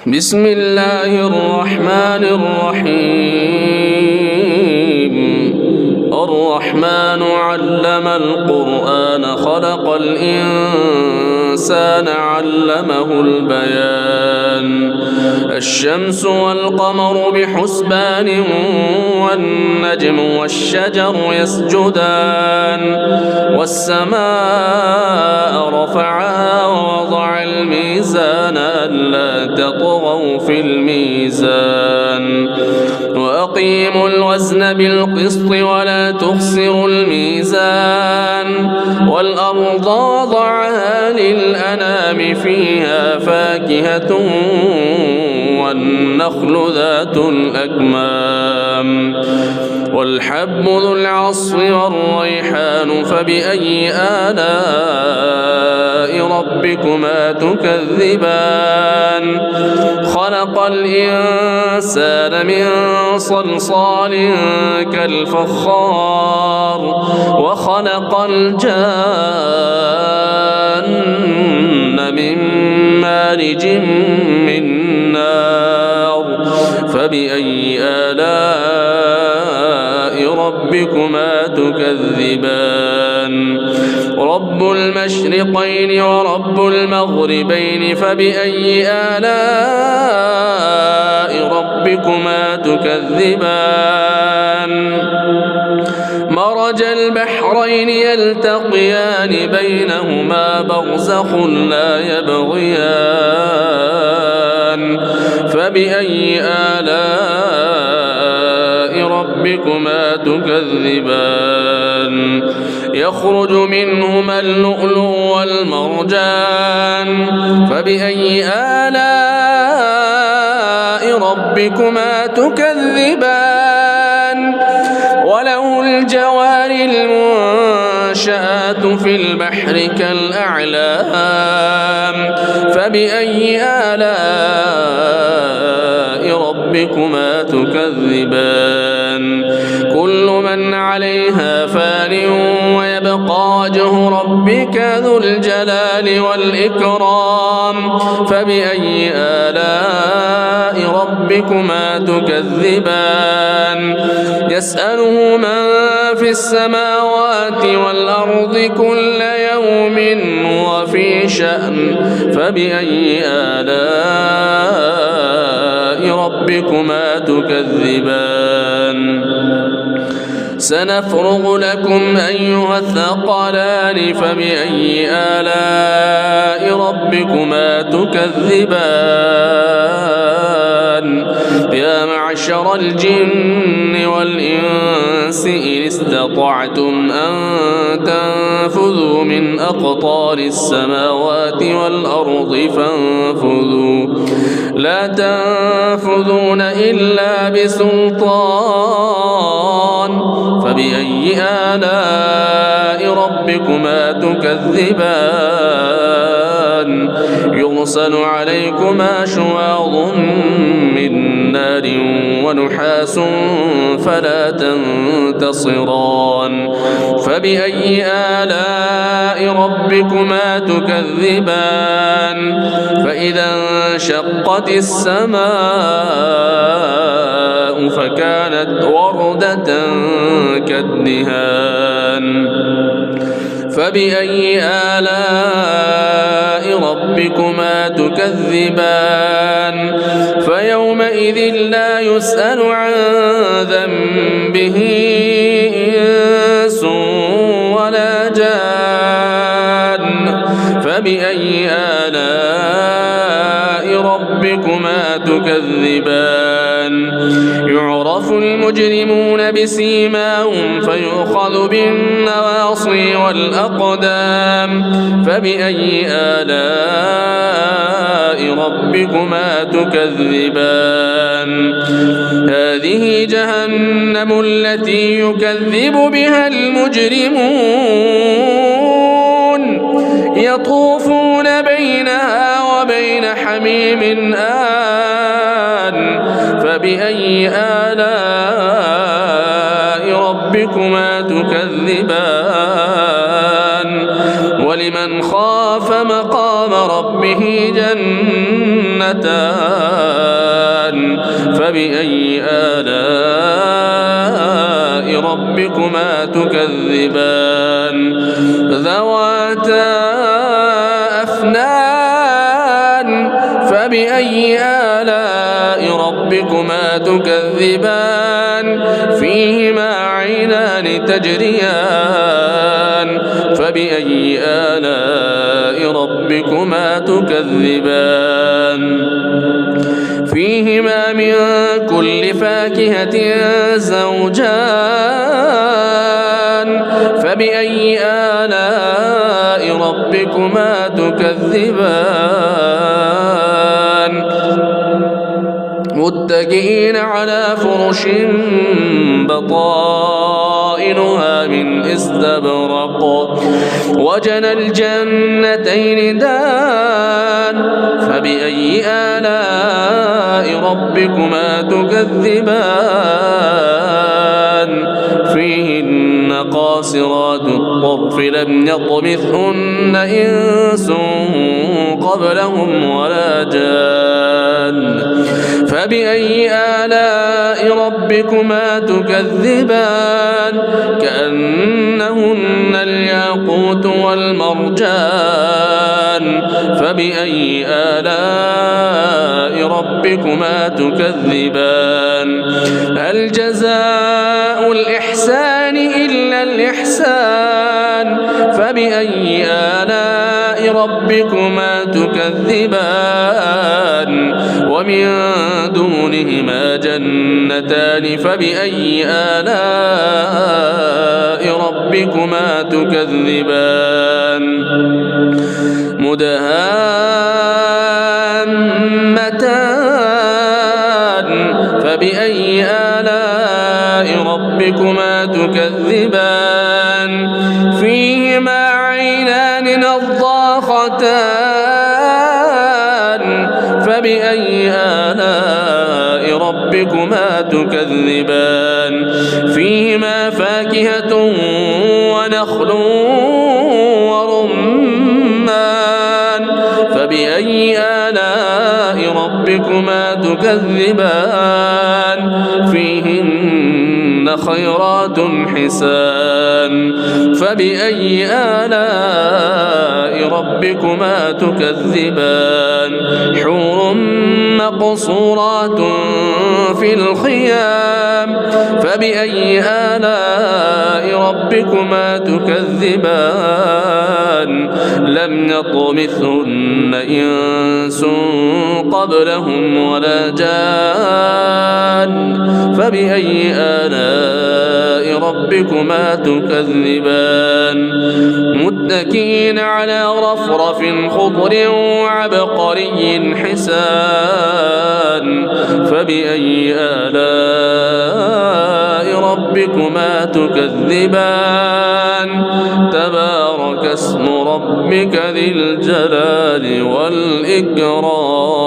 بسم الله الرحمن الرحيم. الرحمن علم القرآن خلق الإنسان علمه البيان. الشمس والقمر بحسبان والنجم والشجر يسجدان والسماء رفعها ووضع الميزان ألا تطغوا في الميزان وأقيموا الوزن بالقسط ولا تخسروا الميزان والأرض وضعها للأنام فيها فاكهة والنخل ذات الأكمام والحب ذو العصف والريحان فبأي آلاء ربكما تكذبان. خلق الإنسان من صلصال كالفخار وخلق الجان من مارج من نار فبأي آلاء ربكما تكذبان. رب المشرقين ورب المغربين فبأي آلاء ربكما تكذبان. مرج البحرين يلتقيان بينهما برزخ لا يبغيان فبأي آلاء ربكما تكذبان. يخرج منهما اللؤلؤ والمرجان فبأي آلاء ربكما تكذبان. وله الجوار المنشآت في البحر كالأعلام فبأي آلاء ربكما تكذبان. كل من عليها فان ويبقى وجه ربك ذو الجلال والإكرام فبأي آلاء ربكما تكذبان. يسأله من في السماوات والأرض كل يوم وفي شأن فبأي آلاء ربكما تكذبان. سنفرغ لكم أيها الثقلان فبأي آلاء ربكما تكذبان. يا معشر الجن والإنس إن استطعتم أن تنفذوا من أقطار السماوات والأرض فانفذوا لا تنفذون إلا بسلطان فبأي آلاء ربكما تكذبان. يرسل عليكما شواظ من نار ونحاس فلا تنتصران فبأي آلاء ربكما تكذبان. فإذا انشقت السماء فكانت وردة كالدهان فبأي آلاء ربكما تكذبان. فيومئذ لا يسأل عن ذنبه إنس ولا جان فبأي آلاء ربكما تكذبان. يعرف المجرمون بسيماهم فيؤخذ بالنواصي والأقدام فبأي آلاء ربكما تكذبان. هذه جهنم التي يكذب بها المجرمون يطوفون بينها وبين حميم آن فبأي آلاء ربكما تكذبان. ولمن خاف مقام ربه جنتان جنتان فبأي آلاء ربكما تكذبان ذواتا أفنان فبأي آلاء ربكما تكذبان فيهما عينان تجريان فبأي آلاء ربكما تكذبان فيهما من كل فاكهة زوجان فبأي آلاء ربكما تكذبان متكئين على فرش بطائنها من استبرق وجنى الجنتين دان فبأي آلاء ربكما تكذبان فيهن قاصرات الطرف لم يطمثهن إنس قبلهم ولا جان فبأي آلاء ربكما تكذبان كأنهن الياقوت والمرجان فبأي آلاء ربكما تكذبان هل جزاء الإحسان إلا الإحسان فبأي آلاء ربكما تكذبان ومن دونهما جنتان فبأي آلاء ربكما تكذبان مدهامتان فبأي آلاء ربكما تكذبان فيهما عينان نضاختان فبأي آلاء ربكما تكذبان فيهما فاكهة ونخل ورمان فبأي آلاء ربكما تكذبان فيهن خيرات حسان فبأي آلاء ربكما تكذبان حور مقصورات في الخيام فبأي آلاء ربكما تكذبان لم يطمثهن إنس قبلهم ولا جان فبأي آلاء ربكما تكذبان متكئين على رفرف خضر وعبقري حسان فبأي آلاء ربكما تكذبان تبارك اسم ربك ذي الجلال والإكرام